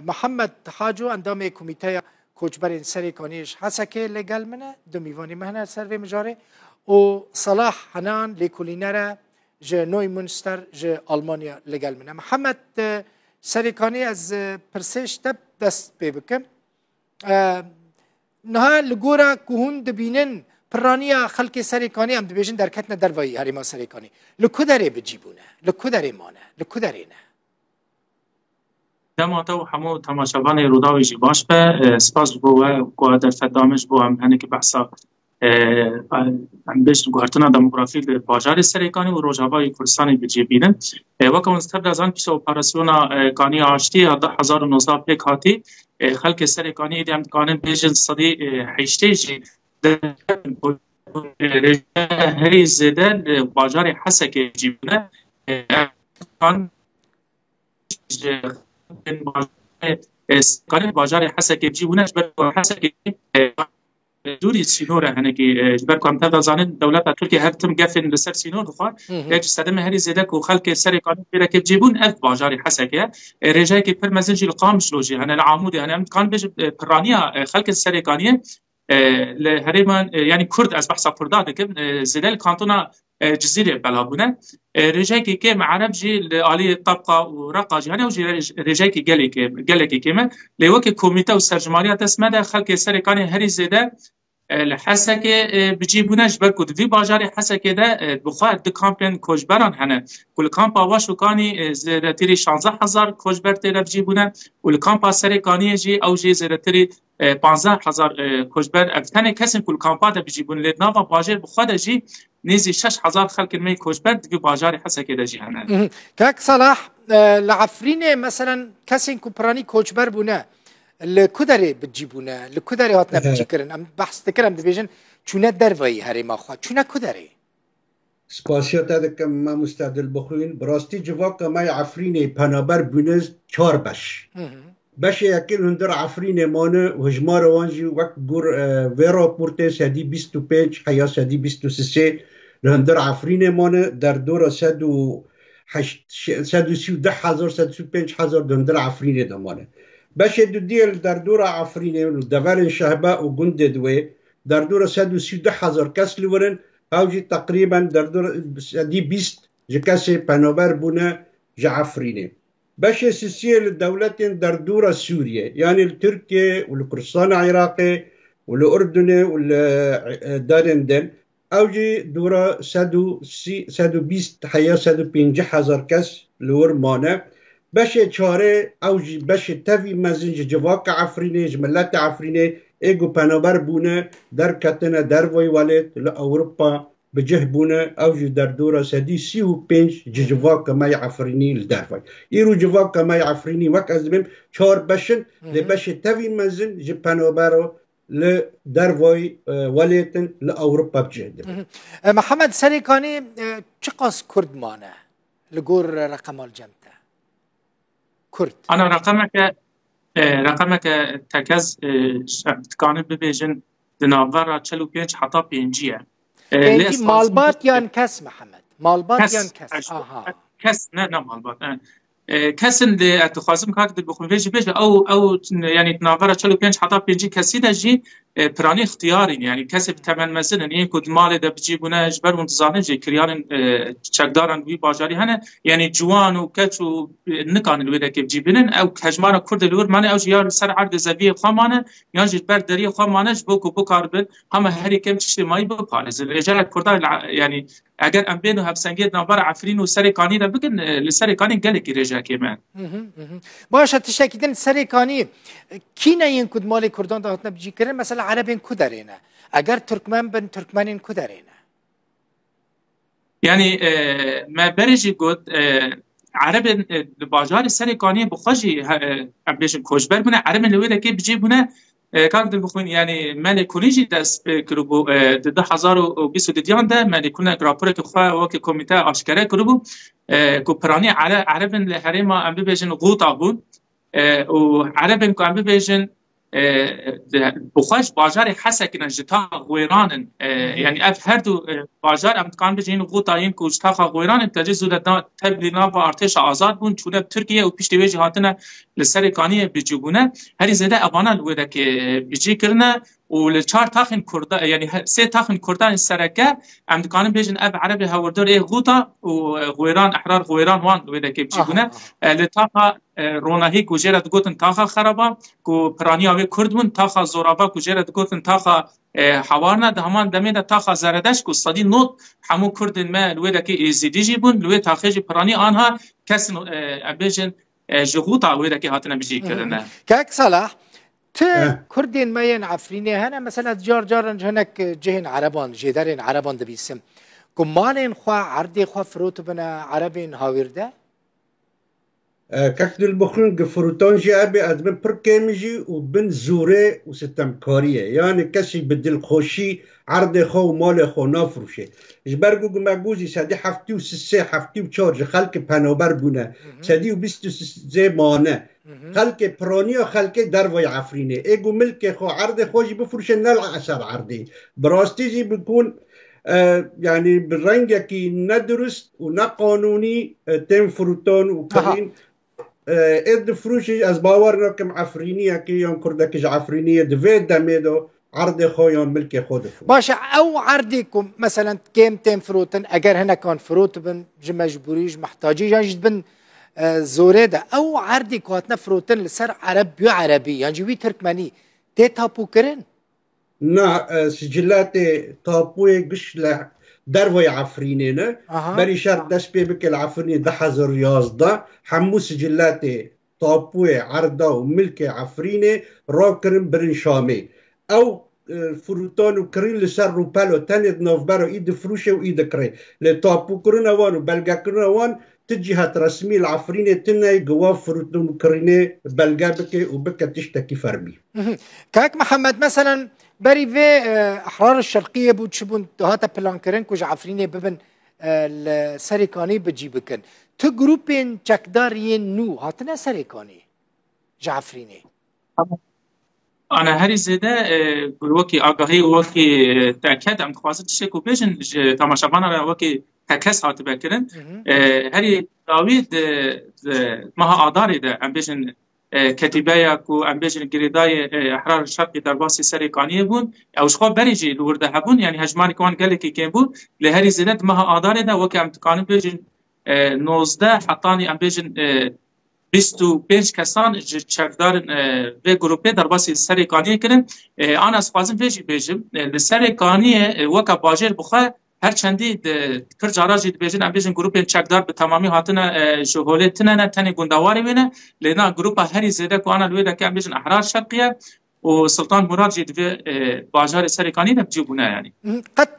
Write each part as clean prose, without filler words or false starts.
محمد حاجو اندام کمیته کوچبر سریکانیش حسکه لگل منه دو میوانی مهنه سر مجاره و صلاح حنان لیکولینره جه نوی منستر جه آلمانیا لگل منه. محمد سریکانی از پرسش تب دست پی بکم نه لگورا کهون دبینن پرانیا خلق سریکانی هم دبیجن در کتن در وی هریما سریکانی لکو داره بجیبونه لکو داره مانه لکو داره نه دماتا و همو تماشاوان روداوی جی باش به سپاس بو در فدامش بو هم هنه که بحثا هم بیشتر گوهرتنا دموگرافی باجار سریکانی و روجاوای کردستانی بجیبینن وکا منستبد از آن پیش اپراسیونا کانی آشتی 1900 پیک هاتی خلق سریکانی ایدیم کانن بیشن صدی حیشتی جی هری زیده باجار حسک جیبونه کان کاری باجار حسک جیبونش بر حسک دوری سینور هنه که جبر کام تدازان دولت ترکیه هر تم گفن لسر سینور خواهد یک سدم هری زیده که خلق سر کاری برکب جیبون اف باجار حسکه رجای که پر مزنجی القامش لوجی هنه العمودی هنه کان بج پرانیا خلق سر کاری لهرمان يعني كرد از بحث كرداد كم زلال كانتونا جزيرة بلابونه رجاكي كم عرب جي لآلية طبقة ورقة جهنة وجي رجاكي قالك كم لوكي كوميتا والسرجماريات اسمه ده خلق سرقاني هري زيده لحسك بجيبوناش بركود في باجاري حسك ده بخار دو كامبين كوجبران هنا كل كامبا واشو كاني زيرتري 16000 كوجبر تلا بجيبونا والكامبا سرقاني جي او جي زيرتري 15000 كوجبر افتنه كسن كل كامبا ده بجيبون لنافا باجر بخار جي نيزي 6000 خلق المي كوجبر في باجاري حسك ده جي هنا كاك صلاح لعفرين مثلا كسن كوبراني كوجبر بونا لکدری بجیبونه لکدری هات نبچیکرن ام بحث تکرم دبیجن چونه دروایی هری ما خواهد چونه کدری سپاسیات دکم ما مستعدل بخوین براستی جواک ما عفرین پنابر بونز 4 بش یکل هندر عفرین مانه هجمار وانجی وقت گور ویرا پورت سدی 25 حیا سدی 23 هندر عفرین مانه در دور 135,000 هندر عفرین دمانه باشه دو دیل در دور عفرینه و دول شهباء و گند دوی در دور 132,000 کس لورن اوجی تقریبا در دور 20 کسی پنابر بونه جعفرینه باشه سیسیل دولت در دور سوریه یعنی ترکیه و کردستان عراقی و اردن و دارندن اوجی دور 120 حیا 150,000 کس لور مانه باشه چاره اوجی باشه تفی مزنج جواک عفرینه جملت عفرینه ایگو پنابر بونه در کتنه در وی والد لأوروپا بجه بونه اوجی در دورا 135 جواک مای عفرینی لدر وی ایرو جواک مای عفرینی وک از بیم چار بشن باشه تفی مزن ج پنابر لدر وی والدن لأوروپا بجه ده محمد سریکانی چقاس کرد مانه لگور رقم الجمع كرد أنا رقمك تكز كان ببيجن دنافرة تشلو بينج حتى بينجيا أنت مالبات يان كاس محمد مالبات يان كاس كاس نا مالبات كاسن اللي اتخاصم كاك بخون بيجي او يعني تنافرة تشلو بينج حتى بينجي كاسي دا جي براني اختيارين يعني كسب تمن مثلا يعني كود مال ده بجيبونه اجبر منتظرين جي كريان تشكدارن وي باجاري هنا يعني جوان وكتش ونكان الويدا كيف جيبنن او كجمانه كرد الور مانه او جيار سر عرض زبيه خمانه يعني جبر دري خمانه بوكو بوكاربل هم هري كم اجتماعي بقالز الاجاره كرد يعني اگر ام بينو هبسنگي نمبر عفرين وسريكاني ده بكن لسريكاني قالك رجا كمان باشه تشكيدن سريكاني كينا ينكد مال كردان ده بجي كرن مثلا عربين كدرينا اگر تركمان بن تركمانين كدرينا يعني ما برجي قد عرب باجار سريكاني بخجي بيش كوجبر بنا عرب اللي ودا كي بجيبونه كان بخوين يعني مالي كوليجي داس كروبو ده 2022 ده مالي كنا رابور كخوا وك كوميته اشكره كروبو كوبراني عرب الهريما ام بيجن غوطا بون وعرب كو ام بيجن بخواش باجار حسکن جتا غویران یعنی اف هر دو باجار امکان بجین غوتاین کو جتا غویران تجزو دا تبلینا با ارتش آزاد بون چونه ترکیه و پیش دیوی هاتنه لسر کانی بجوبونه هری زده ابانا لوده که بجی کرنه ولچار تاخن كردا يعني سي تاخن كردان سركه عم كانوا بيجن اب عربي هوردور ايه غوطا وغويران احرار غويران وان ودا كيبجيبونه لتاخا روناهي كوجيرت غوتن تاخا خرابا كو برانيا و كردون تاخا زورابا كوجيرت غوتن تاخا حوارنا دهمان دميدا تاخا زردش كو صدي نوت حمو كردن ما ودا كي ازيدي جيبون لو تاخيجي براني انها كسن بيجن جغوطا ودا كي هاتنا بيجي كرنا كاك صلاح كردين ماين عفريني هنا مثلا جار هناك جهن عربان جدارين عربان دبيسم كمالين خوا عردي خوا فروت بنا عربين هاويرده كاك البخرون فروتان جي ابي ادم بركيمجي وبن زوري وستمكاريه يعني كسي بدل خوشي عرض خو مال خو نافروشه جبرگو مگوزی سدی هفتی و سه هفتی و چهار خلق پنابر بونه سدی و 23 مانه خلق پرانی و خلق دروای عفرینه ایگو ملک خو عرض خوشی بفروشه نل اثر عرضی براستی جی بکن يعني بالرنجة كي ندرس ونقانوني تم فروتون وكرين اد فروشي از باورنا كم عفرينية كي يوم كردك عفرينية دفيد دميدو عرض خويون ملك خود فروت باشا او عرضكم مثلا كم تم فروتن اگر هنا كان فروت بن مجبوريج محتاجي جاج بن زوريدا او عرضك واتنا فروتن لسر عربي عربي يعني جوي تركماني تي تابو كرن نا سجلات تابوي قش دروي عفرينينا بري شرط دس بيبك العفريني 10,000 رياضة حمو سجلات تابوي عرضة وملك عفريني راكرن برن شامي او فروتان وكرين لسر روبالو تاني نوفبرو ايد فروشه وايد كري لتابو كرنا وان وبلغا كرنا وان تجهة رسمي العفريني تناي قواف فروتان وكريني بلغا بكي وبكا تشتكي فربي كاك محمد مثلا بري في احرار الشرقيه بوتشبون هاتا بلانكرين كوج عفريني ببن السريكاني بجيبكن تو جروبين تشكدارين نو هاتنا سريكاني جعفريني أنا هري زيدا وكي آگاهی وكي تأكد عم خواسته شكو بيجن تماشابانا وكي تكس هات بكرن هري داويد مها آداري ده عم بيجن كتيبايا كو عم بيجن جريداي احرار الشرقي درباسي سريقانيه بون او شخو بريجي لورده هبون يعني هجماني كمان قالك كيم بون لهري زيدا مها آداري ده وكي عم تكانو بيجن 19 حطاني عم بيجن 25 کسان چکدار به گروپه در باسی سرکانی کردن آن از خوازم فیجی بیجم سرکانی وکا باجر بخواه هر چندی کر جاراجی بیجن ام بیجن گروپ چکدار به تمامی هاتنا شغله تنه تنه گندواری وینه لینا گروپ هری زیده کو آن لویده که ام بیجن احرار شرقیه و سلطان مراد جید به باجر سرکانی نبجیبونه يعني قد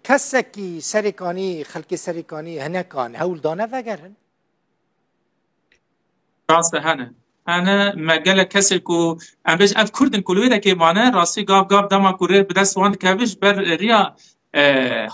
کسکی سرکانی خلق سرکانی هنه کان هول دانه وگرن راسته هنه مگل کسی کو ام بیج اف کردن کلویده که مانه راستی گاب دما کوره به دست وان کبیش بر ریا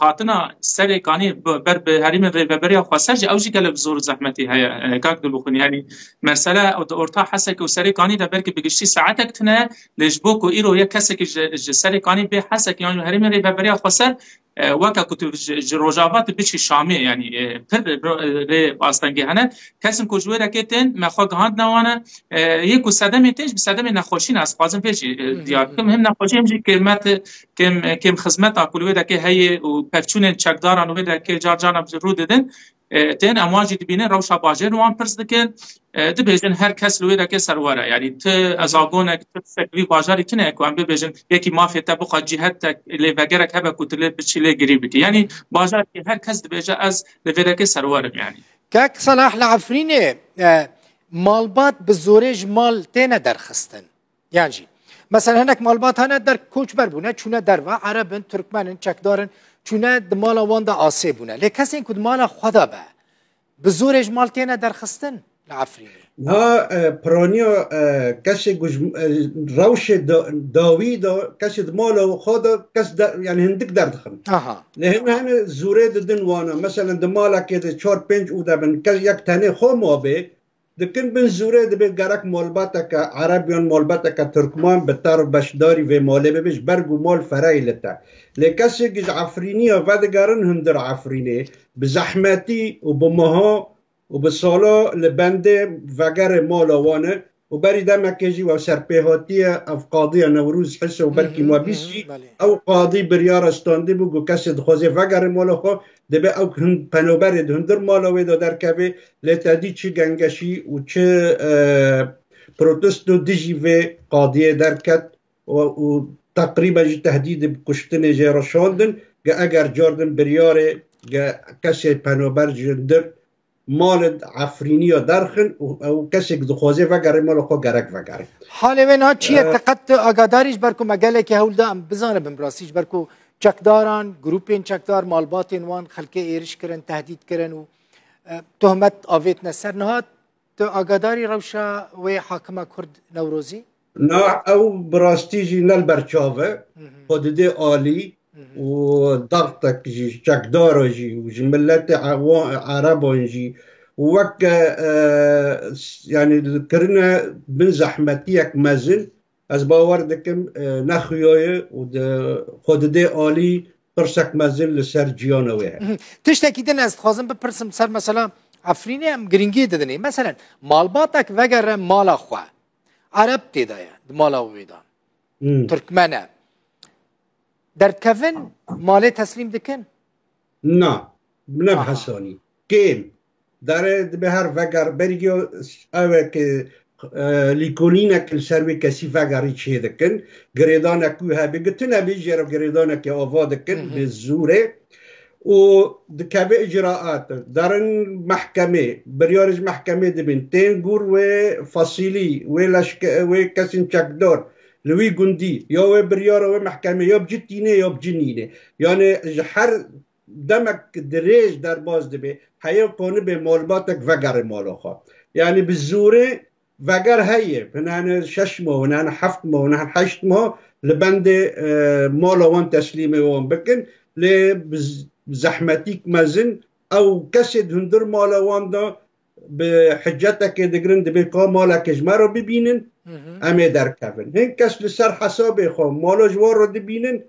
هاتنا سرکانی بر به حریم ریبریا خاصه اوجی گله زور زحمتی هيا کاک دل بخونی یعنی مساله اورتا حسک و سرکانی ده بلکه بگشتی ساعتک تنه لجبوک و ایرو یک کسی که سرکانی به حسک یعنی حریم ریبریا خاصه وكا كنت روجافات بيشي شامي يعني بر باستنگي هنه كسن كوجويرا كيتن ما خو غاند نوانا يكو صدمه تيج بصدمه نخوشين از قازم فيشي ديار كم هم نخوشين جي كلمات كم خدمت اكلويدا كي هي و پفچون چکداران ودا كي جارجانا رو ددن تن امواجي دبينه روشا باجر وان پرس دكن دبيجن هر کس لويدا كي سروره يعني ت ازاغونه فكري باجر تنه كو ام بيجن يكي مافيا تبقى جهت اللي وگرك هبه كتله بچيله گريبتي يعني باجر كي هر کس دبيجه از لويدا كي سروره يعني كاك صلاح العفريني مالبات بالزوريج مال تينا درخستن يعني مثلا هناك مالبات هنا در کوچبر بونه چونه در و عربن ترکمنن چکدارن چونه دمال وان دا آسه بونه لیکس این کد مال خدا به بزورج مال تینا در خستن لعفرینی ها پرانیا کسی روش داوی دا کسی دمال خدا کس يعني هندك در دخن لهم هن زوره دن وانا مثلا دمالا كده 4-5 اودا بن یک تنه خو ما به دکن بن زوره دبید گرک مالباتا که عربیان مالباتا که ترکمان بتر بشداری و ماله ببیش برگو مال فرای لتا لکسی گز عفرینی و ودگرن هندر عفرینی بزحمتی و بمها و بسالا لبنده وگر مالوانه و بری دمکجی و سرپیهاتی اف قاضی نوروز حس و بلکی موابیسی او قاضی بریار استانده بگو کسی دخوازی وگر مالا خو دبه او پنوبرد هندر مالاوی دا در کبه لیتادی چه گنگشی و چه پروتست و دیجی و قاضی در کت و تقریبا جی تهدید بکشتن جی رشاندن گه اگر جاردن بریار کسی پنوبر جندر مال عفرینی درخن و کسی که دخوازه وگره مال خو گرک وگره حالا وین ها چیه تقت آگاداریش برکو مگله که هول دا بزانه بمراسیش برکو چکداران گروپین چکدار مالباتین وان خلقه ایرش کرن تهدید کرن و تهمت آویت نسر نهات تو آگاداری روشا و حاکمه کرد نوروزی؟ نه او براستی جی نل برچاوه خود ده آلی و ضغطك جي شكدارو جي وجملات عربون جي وك يعني ذكرنا بن زحمتيك مازل از باوردكم نخيوية خود دي آلي برسك مازل لسر جيانوه تشتكي دين از تخوازم بپرسم سر مثلا عفريني هم گرنگي ددني مثلا مالباتك وگر مالا خواه عرب تيدايا مالا ويدان تركمانه در کفن ماله تسلیم دکن؟ نه نه حسانی کیم داره به هر وگر بریگو اوه که لیکولینه که سروی کسی وگری چه دکن گریدانه کوه بگتنه بیجه رو گریدانه که آوا دکن به زوره و دکبه اجراعات دارن محکمه بریارج محکمه دبین تنگور و فصیلی و کسی چکدار لوی گندی یا و بریار و محکمه یا بجتینه یا بجنینه یعنی هر دمک دریج در باز دبه هیا کنه به مالباتک وگر مالا خواه یعنی به زوره وگر هیه بنان 6 ماه بنان 7 ماه بنان 8 ماه لبند مالا وان تسلیم وان بکن لزحمتیک مزن او کسید هندر مالا وان دا به حجتک دگرن دبه که مالا کجمه رو ببینن امه در کفن هن کس لسر حساب خو مالا جوار رو دبینن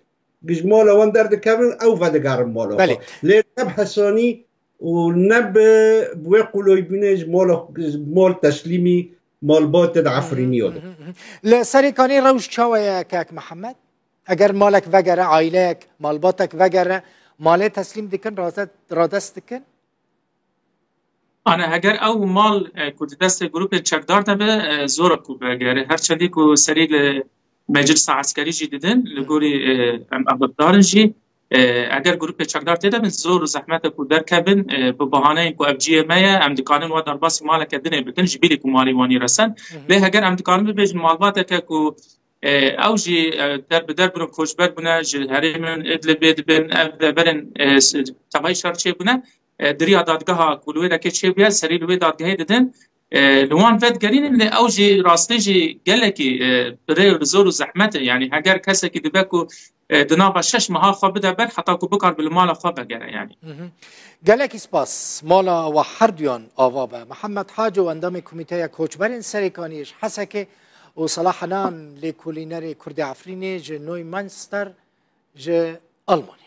گج مالا وان در کفن او ودگرم مالا خو لیتب حسانی و نب بوی قلوی بینج مال تسلیمی مالبات عفرینی هده لسری کانی روش چاوه کاک محمد اگر مالک وگره عائلک مالباتک وگره ماله تسلیم دکن رادست دکن انا اگر او مال کو دست گروپ چکدار دبه زور کو بگره هر چندی کو سری مجلس عسکری جی دیدن لگوری ابدار جی اگر گروپ چکدار دیدن زور و زحمت کو در کبن به بهانه کو ابجی مایا ام دکانن و در باس مال کدنه بکن جبیلی کو مالی وانی رسن له اگر ام دکانن به مالبات کو او جی در بدر برو کوچبر بنا هریمن ادل بید بن برن تبای شرچه بنا دریا دادگاه کلوی دکه چه بیا سری لوی دادگاه دیدن لوان فد گرین ل اوجی راستی جی گلکی بره زور و زحمت یعنی اگر کسی که دبکو دنا 6 ماه خواب بده بر حتی کو بکار بالمال خواب بگره یعنی گلکی سپاس مالا و هردیان آوابه محمد حاج و اندام کمیته کوچبرین سریکانیش حسکه و صلاح حنان لکولینر کرد عفرینی ج نوی منستر ج آلمان